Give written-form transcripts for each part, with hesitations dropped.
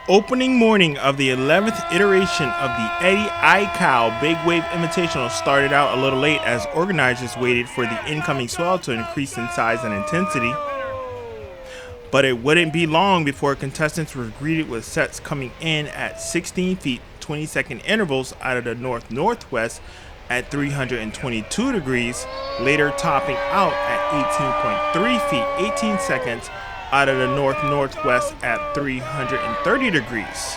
Opening morning of the 11th iteration of the Aikau Big Wave Invitational started out a little late as organizers waited for the incoming swell to increase in size and intensity. But it wouldn't be long before contestants were greeted with sets coming in at 16 feet, 20-second intervals out of the north-northwest at 322 degrees, later topping out at 18.3 feet, 18 seconds out of the north-northwest at 330 degrees.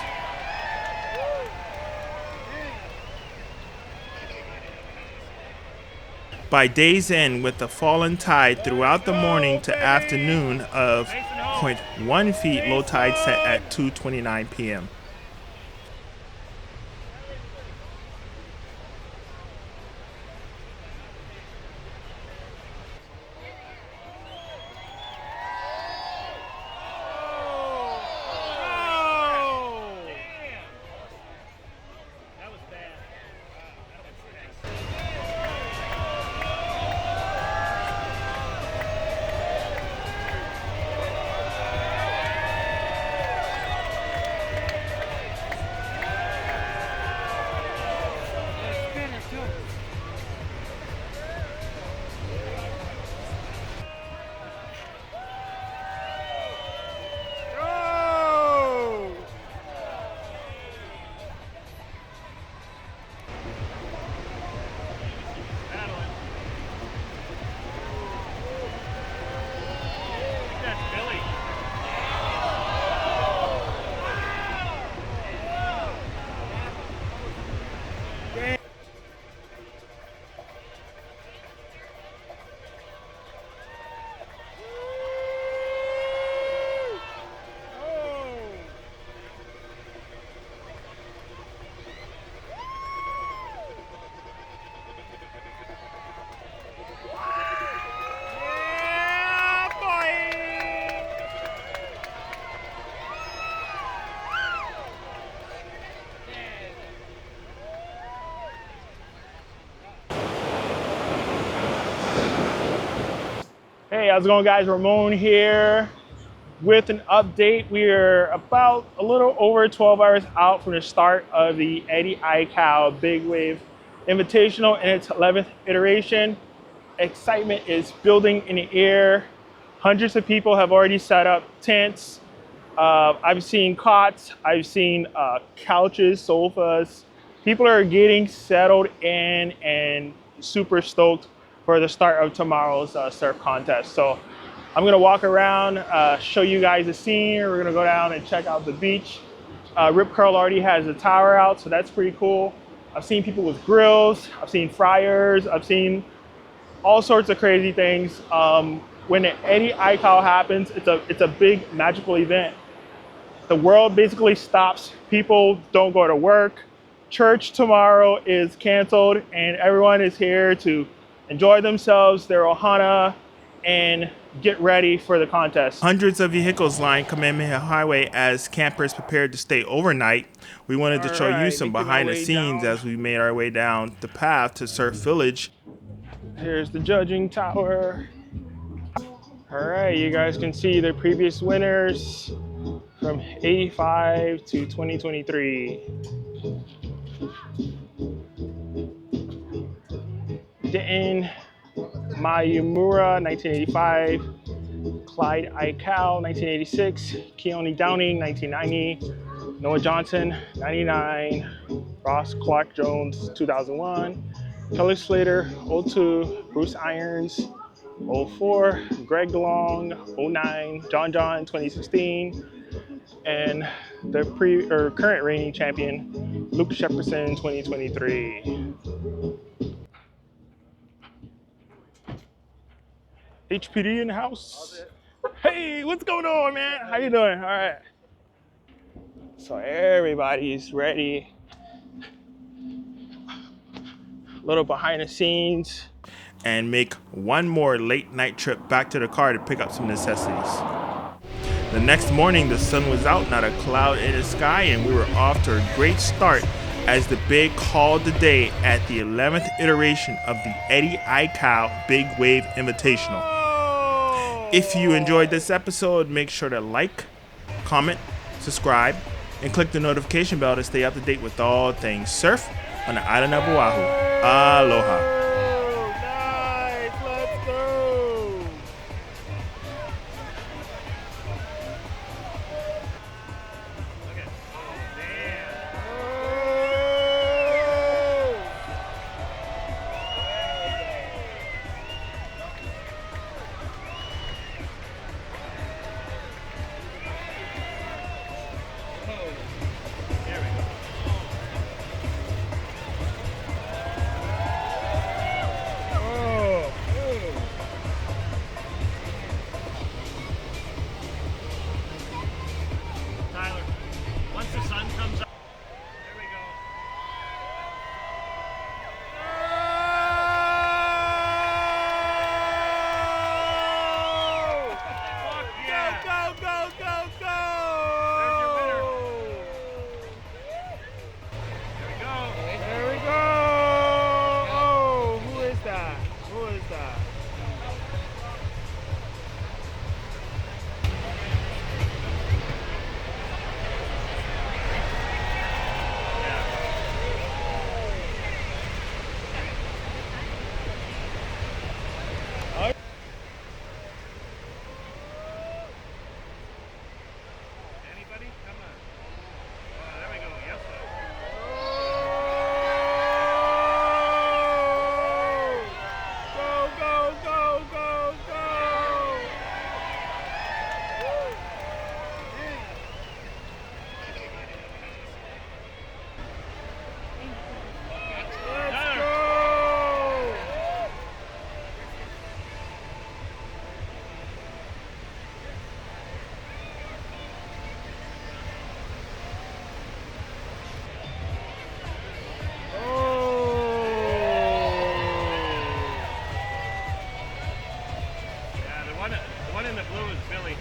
By day's end, with the fallen tide throughout the morning to afternoon of 0.1 feet, low tide set at 2:29 p.m. Hey, how's it going, guys? Ramon here with an update. We're about a little over 12 hours out from the start of the Aikau Big Wave Invitational in its 11th iteration. Excitement is building in the air. Hundreds of people have already set up tents. I've seen cots, I've seen couches, sofas. People are getting settled in and super stoked for the start of tomorrow's surf contest. So I'm gonna walk around, show you guys the scene. We're gonna go down and check out the beach. Rip Curl already has the tower out, so that's pretty cool. I've seen people with grills, I've seen fryers, I've seen all sorts of crazy things. When the Aikau happens, it's a big magical event. The world basically stops. People don't go to work. Church tomorrow is canceled and everyone is here to enjoy themselves, their ohana, and get ready for the contest. Hundreds of vehicles line Kamehameha Highway as campers prepared to stay overnight. We wanted to show you some behind the scenes as we made our way down the path to Surf Village. Here's the judging tower. All right, you guys can see the previous winners from 85 to 2023. Denton Mayumura, 1985. Clyde Aikau, 1986. Keone Downing, 1990. Noah Johnson, 99. Ross Clark Jones, 2001. Kelly Slater, 02. Bruce Irons, 04. Greg Long, 09. John, 2016. And the current reigning champion, Luke Shepperson, 2023. HPD in the house. Hey, what's going on, man? How you doing? All right. So everybody's ready. A little behind the scenes. And make one more late night trip back to the car to pick up some necessities. The next morning, the sun was out, not a cloud in the sky, and we were off to a great start as the big called the day at the 11th iteration of the Aikau Big Wave Invitational. If you enjoyed this episode, make sure to like, comment, subscribe, and click the notification bell to stay up to date with all things surf on the island of Oahu. Aloha. Nice, let's go. Tyler, once the sun comes up, there we go. Fuck yeah. Go, go, go, go. There's your winner. There we go. There we go. Oh, who is that? Who is that? Anybody? Come on. Oh, there we go. Yes, sir. Go, go, go, go, go. Let's go. Yeah, the one in the blue is Billy.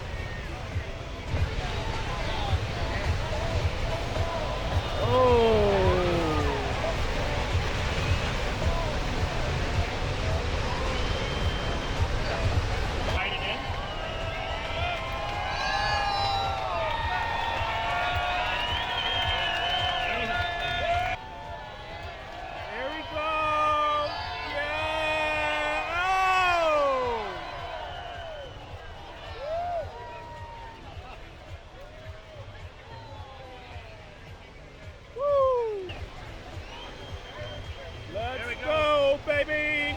Fight it in. There we go. Yeah. Oh. Woo. Let's There we go, baby.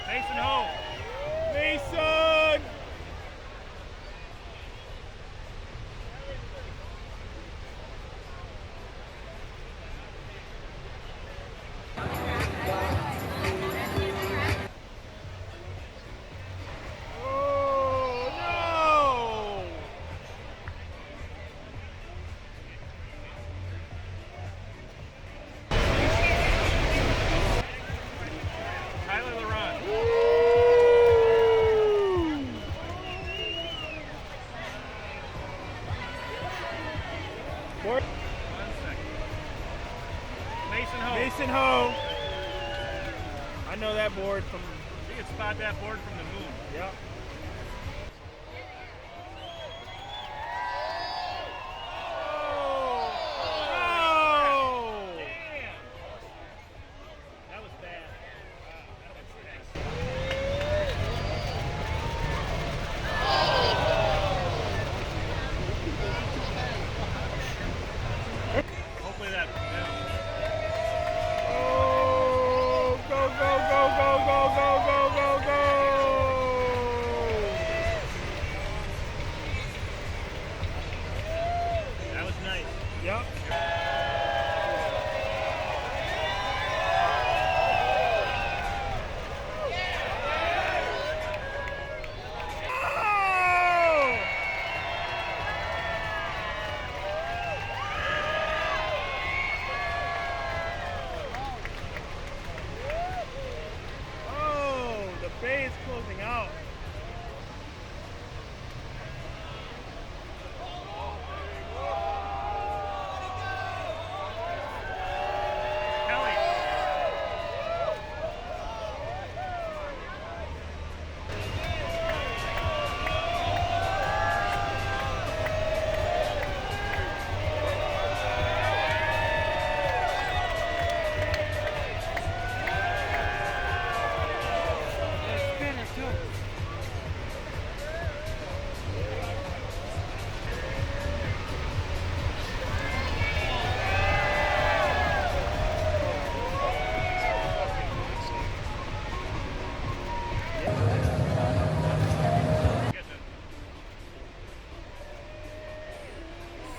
Mason Ho. Mason. Oh, no. Tyler LaRon. Board. 1 second. Mason Ho. Mason Ho. I know that board from. You can spot that board from the moon. Yep. Oh. Damn. That was bad. That was bad. Hopefully that. Oh, go, go, go, go, go, go, go, go, go.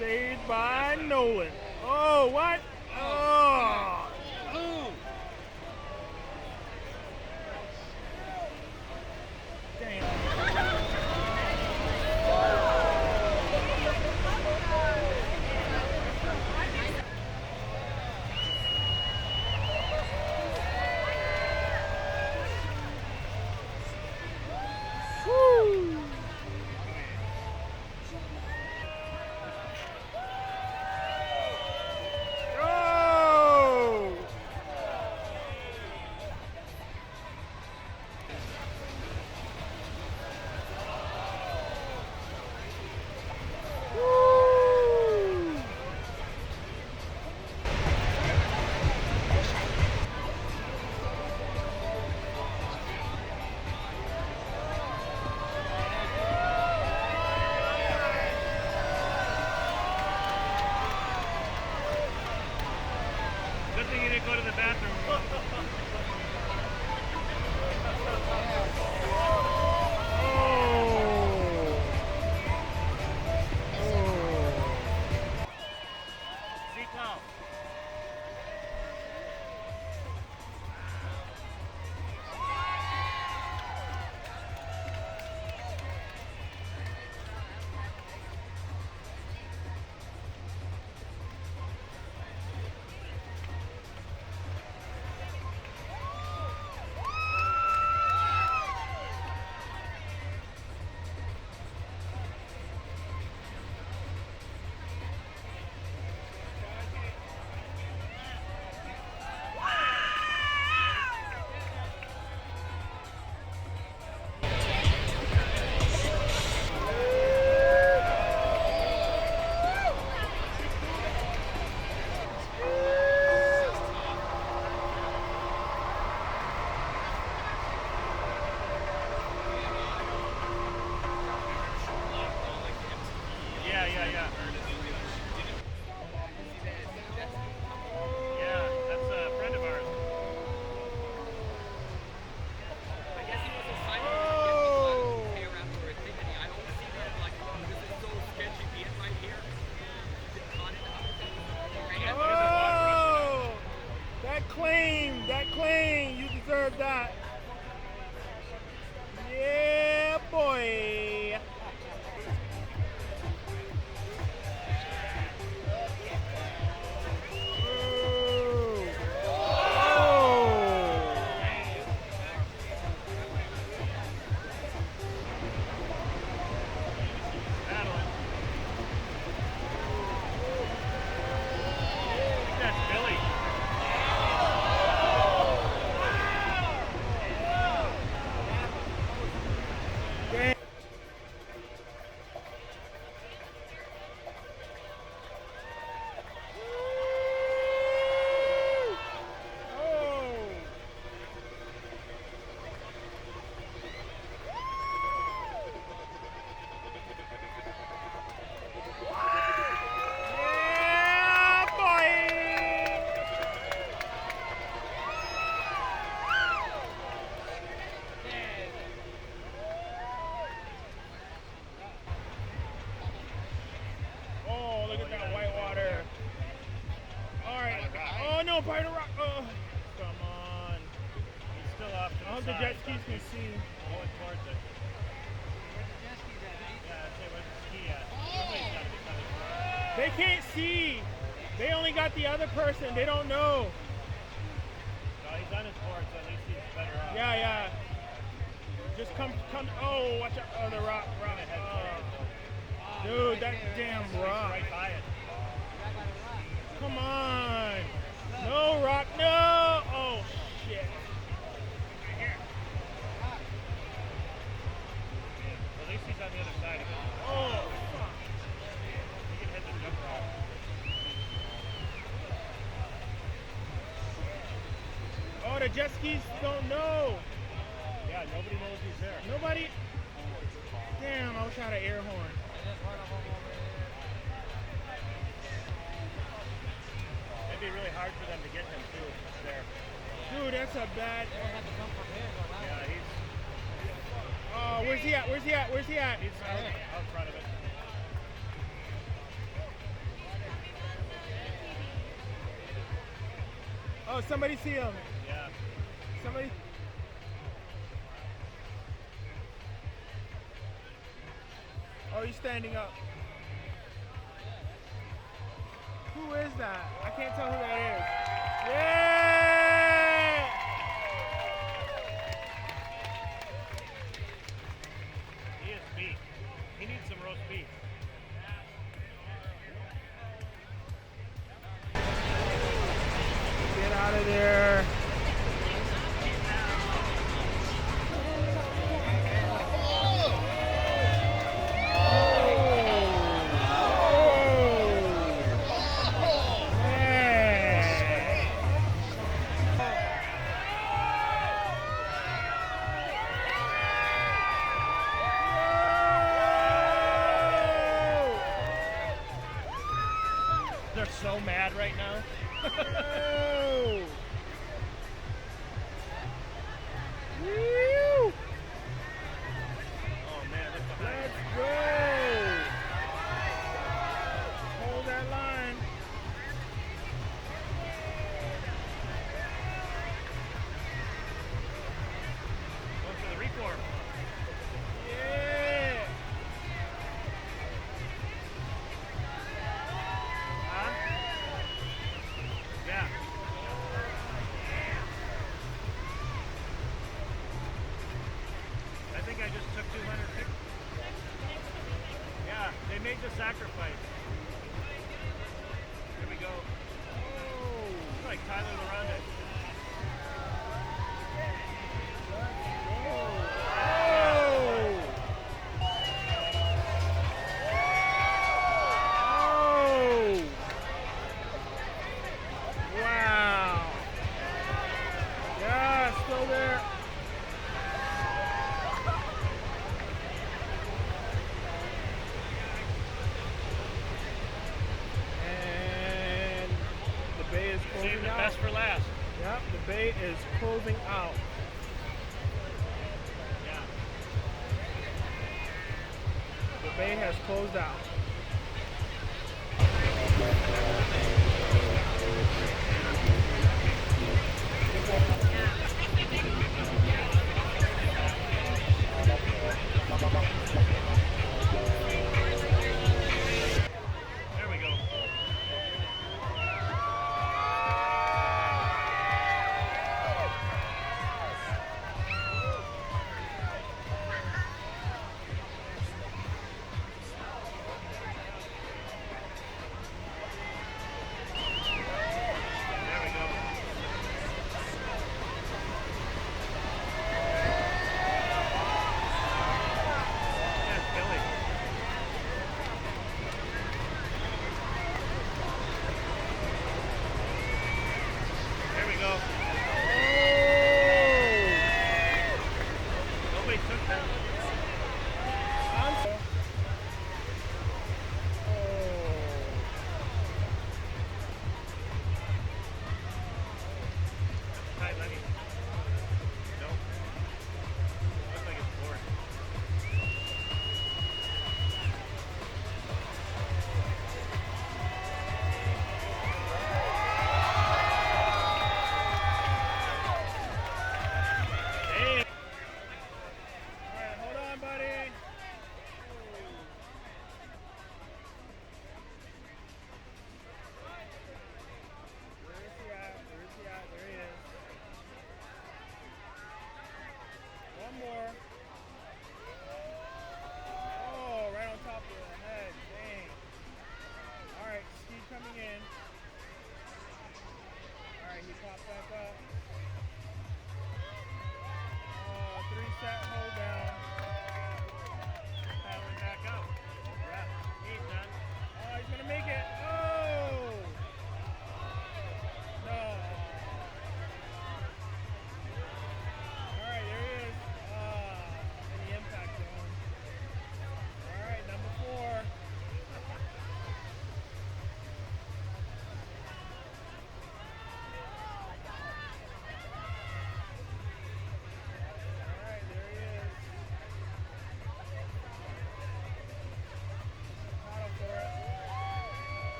Saved by Nolan. Oh, what? Oh. Damn. Woo. Oh. Woo. Good thing you didn't go to the bathroom. Aikau. Yeah. Yeah, that's a friend of ours. I guess he was excited to pay around for a ticket. I don't see that like this is so sketchy being right here. He's caught it. Oh, that claim, you deserve that. Yeah, boy. Battling. I think that's Billy. Oh, look at that white water. All right. Oh no, Part of Rock. Oh, come on. He's still off to the I hope the side. jet skis can see. Going towards it. Yeah, I'd say where's the ski at? Somebody's got to be coming for us. They can't see. They only got the other person. They don't know. No, he's on his board, so at least he's better off. Yeah. Just come. Oh, watch out. Oh, the rock. Oh. Dude, that damn rock. Right by it. Come on. No rock. No. Oh, shit. At least he's on the other side of it. Oh, fuck. He can hit the jump rock. Oh, the jet skis don't know. Yeah, nobody knows he's there. Nobody. Damn, I wish I had an air horn. It'd be really hard for them to get him too. There. Dude, that's a bad. Yeah, he's Oh, where's he at? he's out front of it. Oh, somebody see him. Yeah. Somebody. Oh, he's standing up. Who is that? I can't tell who that is. Yeah! He is beef. He needs some roast beef. Get out of there. They're so mad right now. Woo! Woo! Oh man, look behind. Let's go! Hold that line. Going for the reform. Yeah! Huh? Yeah. I think I just took 200 pick. Yeah, they made the sacrifice. Here we go. It's like Tyler LaRonda. Wow. Yeah, still there. And the bay is Save closing the out. best for last. Yep, the bay is closing out. Yeah. The bay has closed out. There we go.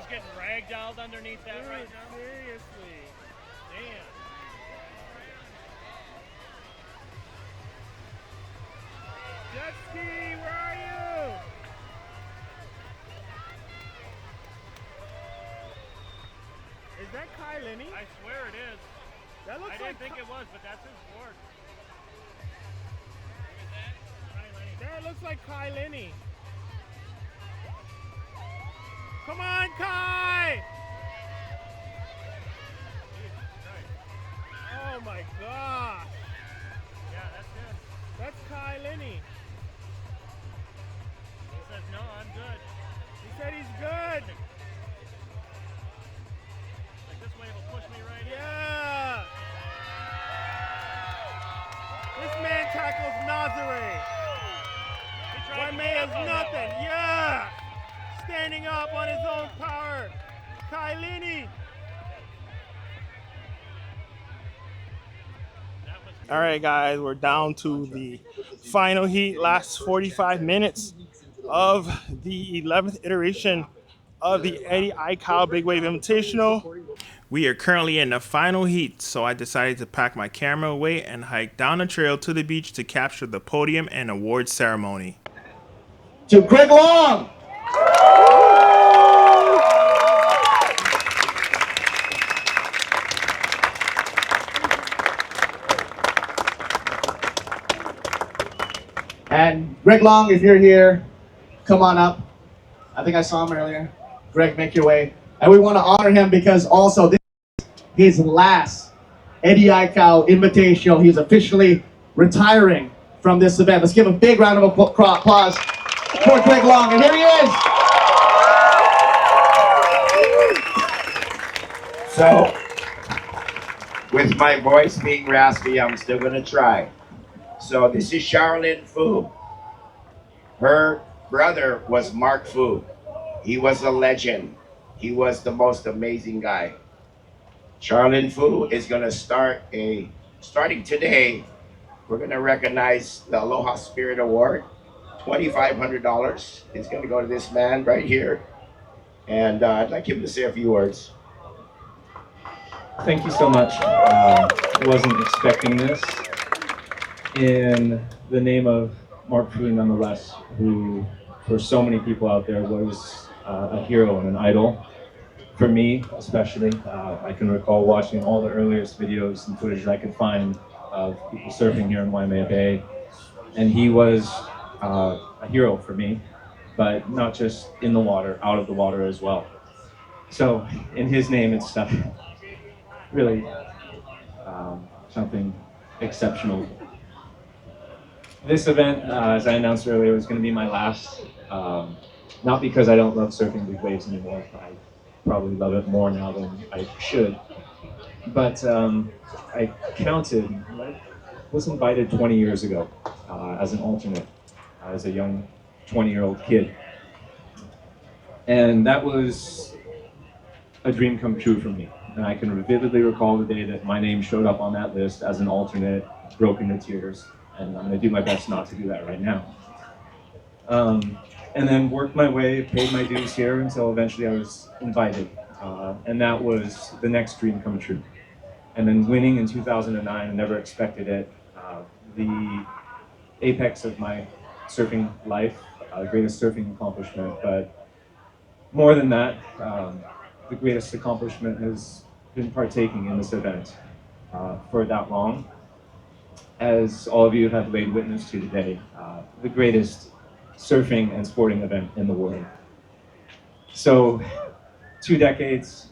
He's getting ragdolled underneath that right now. Seriously. Damn. Jet ski, where are you? Is that Kai Lenny? I swear it is. That looks I like didn't think it was, but that's his board. That looks like Kai Lenny. Come on, Kai! Oh my gosh. Yeah, that's good. That's Kai Lenny. He says, no, I'm good. He said he's good. Like this wave will push me right in. Yeah. This man tackles Nazare. He tried One to man get is up on that nothing. one. Yeah. Standing up on his own power. Kai Lenny. All right, guys, we're down to the final heat, last 45 minutes of the 11th iteration of the Eddie Aikau Big Wave Invitational. We are currently in the final heat, so I decided to pack my camera away and hike down the trail to the beach to capture the podium and award ceremony. To Greg Long. And Greg Long, if you're here, come on up. I think I saw him earlier. Greg, make your way. And we want to honor him because also this is his last Eddie Aikau Invitational. He's officially retiring from this event. Let's give a big round of applause for Greg Long. And here he is. So, with my voice being raspy, I'm still going to try. So this is Charlene Fu. Her brother was Mark Fu. He was a legend. He was the most amazing guy. Charlene Fu is going to starting today, we're going to recognize the Aloha Spirit Award. $2,500 is going to go to this man right here. And I'd like him to say a few words. Thank you so much. Wasn't expecting this. In the name of Mark Fu, nonetheless, who for so many people out there was a hero and an idol. For me, especially, I can recall watching all the earliest videos and footage I could find of people surfing here in Waimea Bay, and he was a hero for me, but not just in the water, out of the water as well. So, in his name, it's really something exceptional. This event, as I announced earlier, was going to be my last. Not because I don't love surfing big waves anymore. I probably love it more now than I should. But I counted, I was invited 20 years ago as an alternate, as a young 20-year-old kid. And that was a dream come true for me. And I can vividly recall the day that my name showed up on that list as an alternate, broke into tears. And I'm going to do my best not to do that right now. And then worked my way, paid my dues here until eventually I was invited. And that was the next dream come true. And then winning in 2009, I never expected it. The apex of my surfing life, greatest surfing accomplishment. But more than that, the greatest accomplishment has been partaking in this event for that long. As all of you have laid witness to today, the greatest surfing and sporting event in the world. So, 2 decades,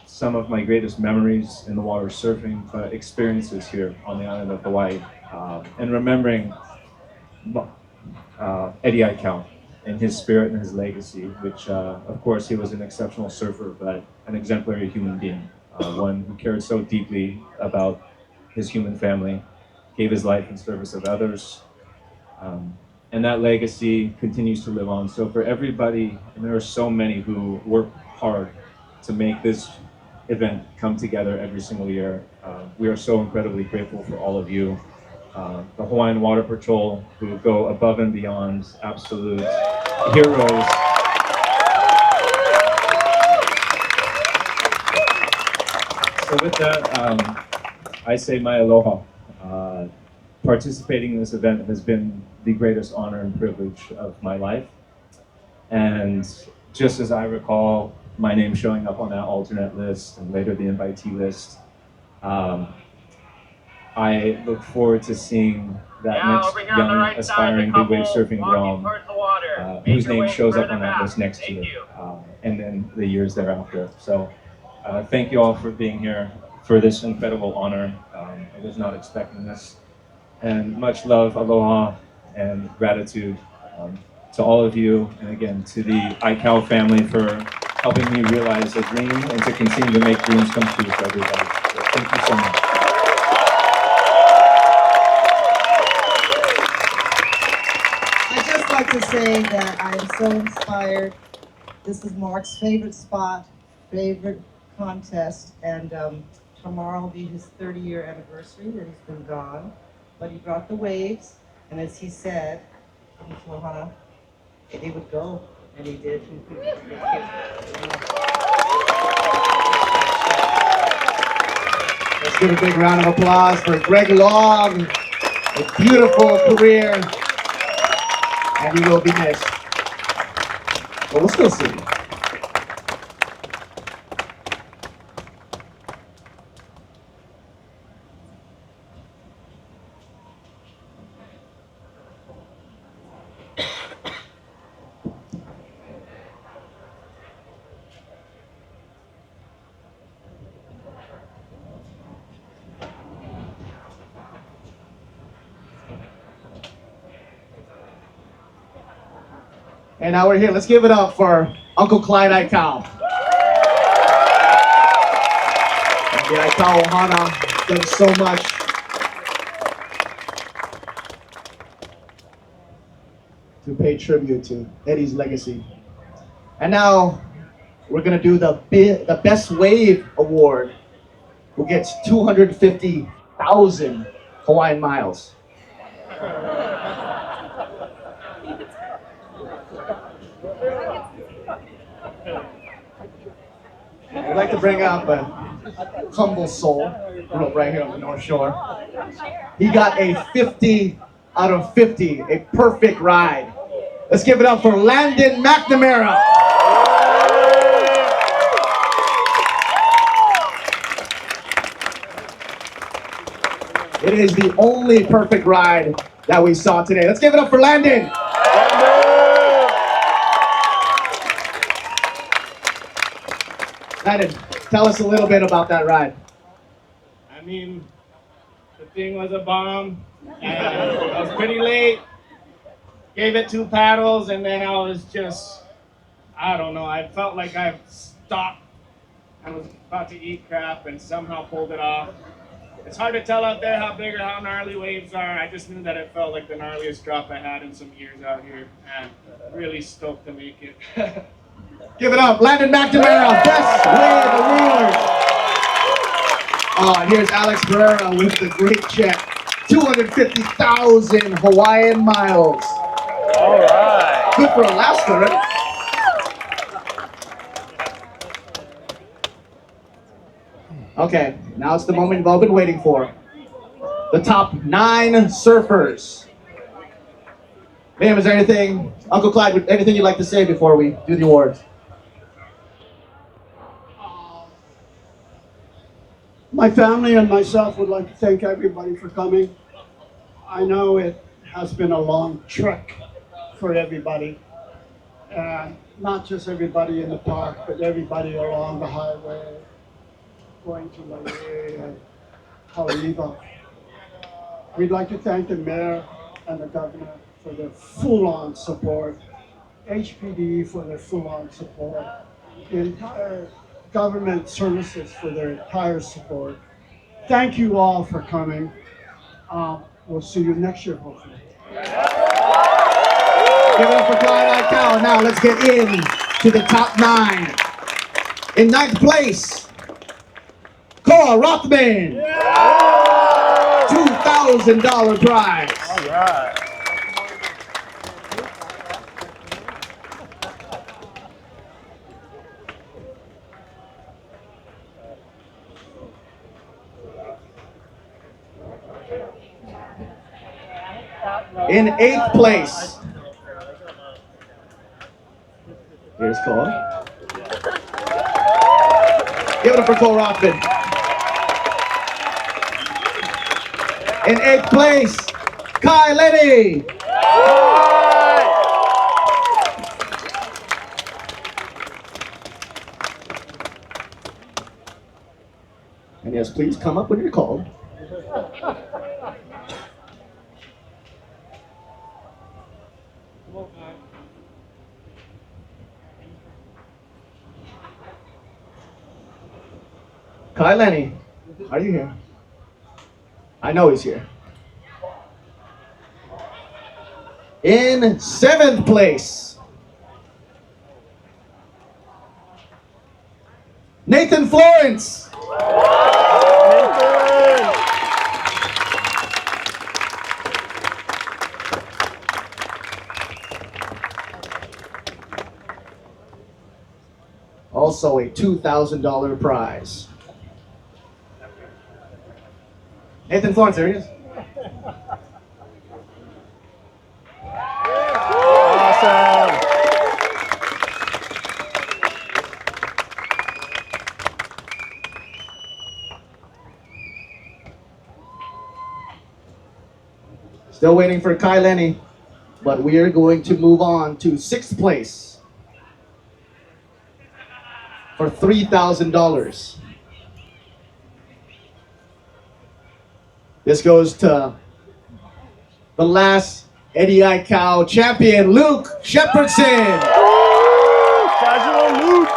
some of my greatest memories in the water surfing, but experiences here on the island of Hawaii, and remembering Eddie Aikau and his spirit and his legacy, which of course he was an exceptional surfer, but an exemplary human being, one who cared so deeply about his human family, gave his life in service of others, and that legacy continues to live on. So for everybody, and there are so many who work hard to make this event come together every single year, we are so incredibly grateful for all of you. The Hawaiian Water Patrol, who go above and beyond, absolute heroes. So with that, I say my aloha. Participating in this event has been the greatest honor and privilege of my life. And just as I recall my name showing up on that alternate list and later the invitee list, I look forward to seeing that next young aspiring big wave surfing Grom whose name shows up on that list next year, and then the years thereafter. So thank you all for being here for this incredible honor. I was not expecting this. And much love, aloha, and gratitude to all of you, and again to the Aikau family for helping me realize a dream and to continue to make dreams come true for everybody. So thank you so much. I'd just like to say that I am so inspired. This is Mark's favorite spot, favorite contest, and tomorrow will be his 30-year anniversary that he's been gone. But he brought the waves, and as he said, he would go, and he did. Let's give a big round of applause for Greg Long. A beautiful career, and he will be missed. But we'll still see. And now we're here. Let's give it up for Uncle Clyde Aikau. And the Aikau Ohana done so much. To pay tribute to Eddie's legacy. And now we're gonna do the Best Wave Award, who gets 250,000 Hawaiian miles. I'd like to bring up a humble soul, grew up right here on the North Shore. He got a 50 out of 50, a perfect ride. Let's give it up for Landon McNamara. It is the only perfect ride that we saw today. Let's give it up for Landon. Landon, tell us a little bit about that ride. I mean, the thing was a bomb, and I was pretty late. Gave it 2 paddles, and then I was just, I don't know, I felt like I stopped. I was about to eat crap and somehow pulled it off. It's hard to tell out there how big or how gnarly waves are. I just knew that it felt like the gnarliest drop I had in some years out here, and really stoked to make it. Give it up, Landon McNamara, Best Wave Award. Oh, and here's Alex Pereira with the great check. 250,000 Hawaiian miles. All right. Good for Alaska, right? Okay, now it's the moment you've all been waiting for. The top 9 surfers. Ma'am, is there anything, Uncle Clyde, anything you'd like to say before we do the awards? My family and myself would like to thank everybody for coming. I know it has been a long trek for everybody. And not just everybody in the park, but everybody along the highway, going to Laie and Haleiwa. We'd like to thank the mayor and the governor for their full-on support, HPD for their full-on support, the entire government services for their entire support. Thank you all for coming. We'll see you next year, hopefully. Give it up for Clyde Aikau. Now let's get in to the top 9. In 9th place, Cora Rothman. $2,000 prize. All right. In 8th place, here's Cole. Give it up for Cole Rothman. In 8th place, Kai Lenny. And yes, please come up when you're called. Kai Lenny, are you here? I know he's here. In 7th place, Nathan Florence. Also a $2,000 prize. Nathan Florence, there he is. Awesome. Still waiting for Kai Lenny, but we are going to move on to 6th place for $3,000. This goes to the last Eddie Aikau champion, Luke Shepherdson. Casual Luke.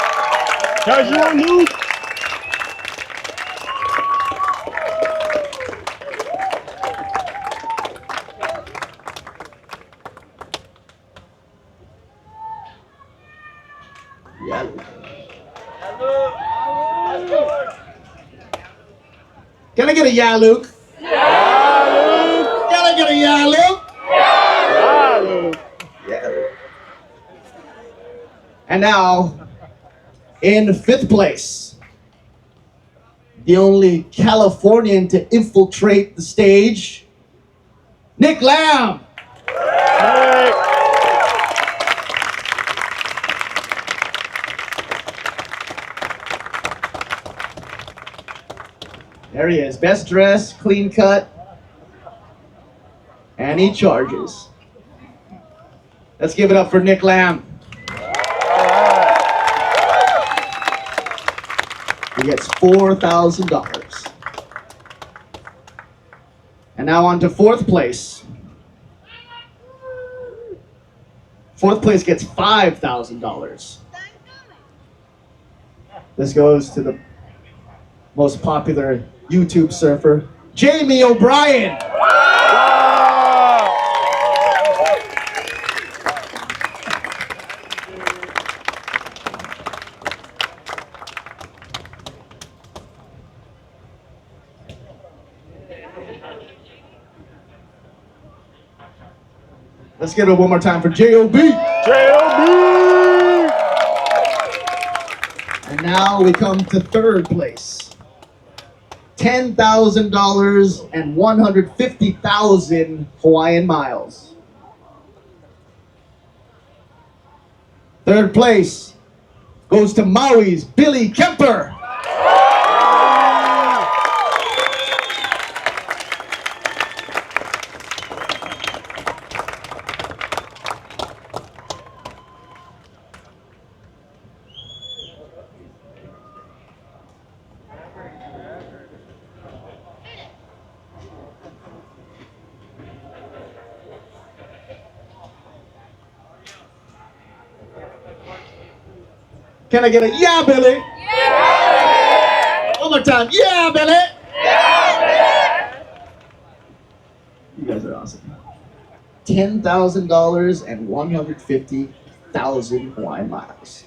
Casual Luke. Yeah. Can I get a yeah, Luke? Can I get a yeah, Luke? Yeah, Luke. And now, in 5th place, the only Californian to infiltrate the stage, Nick Lamb. There he is, best dressed, clean cut, and he charges. Let's give it up for Nick Lamb. He gets $4,000. And now on to 4th place. 4th place gets $5,000. This goes to the most popular YouTube surfer, Jamie O'Brien. Let's get it one more time for J.O.B. J.O.B. And now we come to 3rd place. $10,000 and 150,000 Hawaiian miles. 3rd place goes to Maui's Billy Kemper. Can I get a yeah, Billy? Yeah! One more time, yeah, Billy! Yeah, Billy! You guys are awesome. $10,000 and 150,000 Hawaiian miles.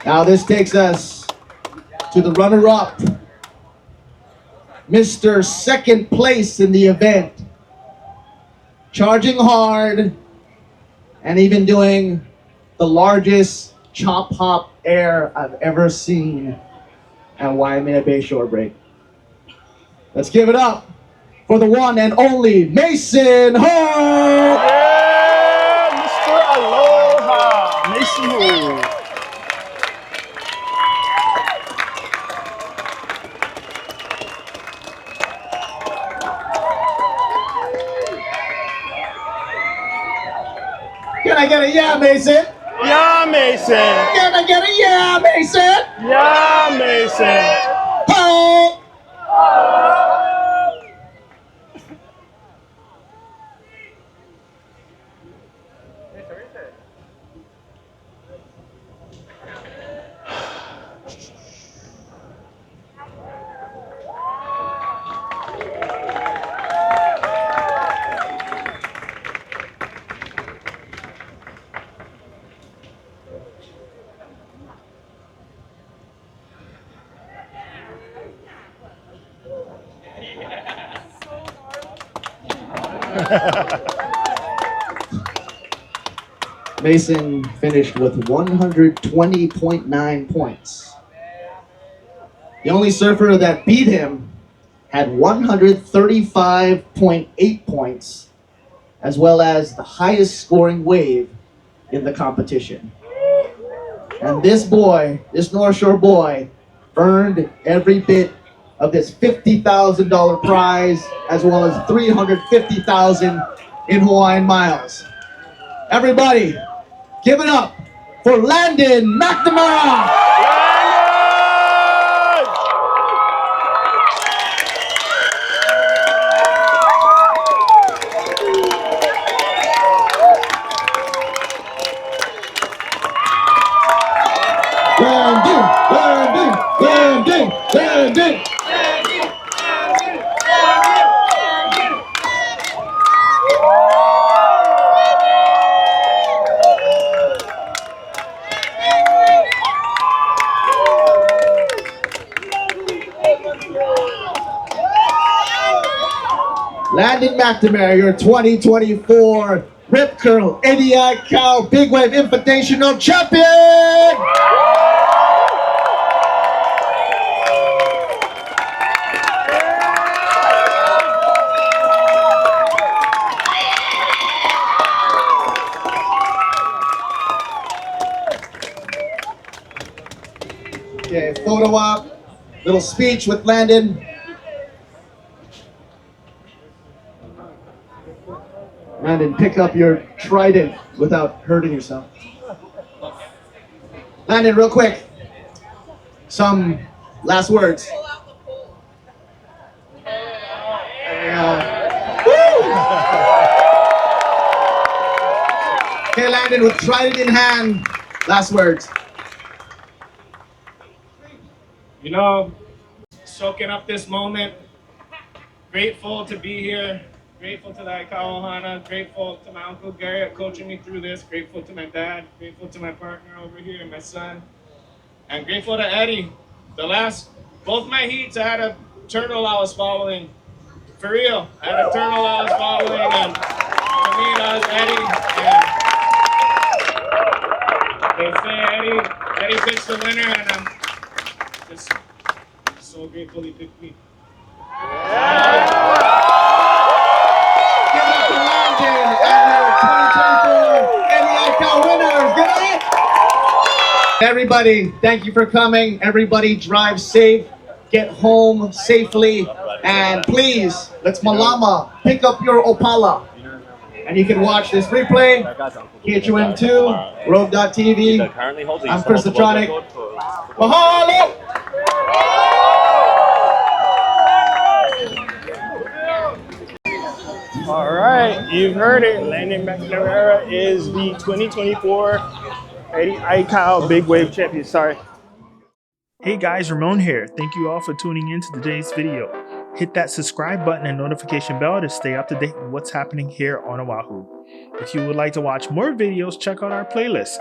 Now this takes us to the runner-up, Mr. 2nd place in the event, charging hard and even doing the largest chop hop air I've ever seen at Waimea Bay Shore Break. Let's give it up for the one and only Mason Ho! Yeah, Mr. Aloha, Mason Ho. Can I get a yeah, Mason? Yeah, Mason. Can I get a yeah, Mason? Yeah, Mason. Ho! Mason finished with 120.9 points. The only surfer that beat him had 135.8 points, as well as the highest scoring wave in the competition. And this boy, this North Shore boy, earned every bit of this $50,000 prize, as well as $350,000 in Hawaiian miles. Everybody, give it up for Landon McNamara! Landon, Landon, Landon, Landon. Landon McNamara, your 2024 Rip Curl Aikau Big Wave Invitational Champion! Okay, photo op, little speech with Landon. Landon, pick up your trident without hurting yourself. Landon, real quick, some last words. Okay, Landon, with trident in hand, last words. You know, soaking up this moment. Grateful to be here. Grateful to the Aikau Ohana. Grateful to my Uncle Garrett coaching me through this. Grateful to my dad. Grateful to my partner over here and my son. And grateful to Eddie. Both my heats, I had a turtle I was following. For real, I had a turtle I was following, and for me, that was Eddie. And they say Eddie picked the winner, and I'm just so grateful he picked me. Give it up to Landon and your 2024 Eddie Aikau winners. Good night. Everybody, thank you for coming. Everybody drive safe, get home safely, and please, let's malama, pick up your opala. And you can watch this replay, KHON2, Rogue.tv. I'm Chris Latronic. Mahalo! All right, you've heard it. Landon McNamara is the 2024 Eddie Aikau Big Wave Champion. Sorry. Hey guys, Ramon here. Thank you all for tuning in to today's video. Hit that subscribe button and notification bell to stay up to date with what's happening here on Oahu. If you would like to watch more videos, check out our playlist.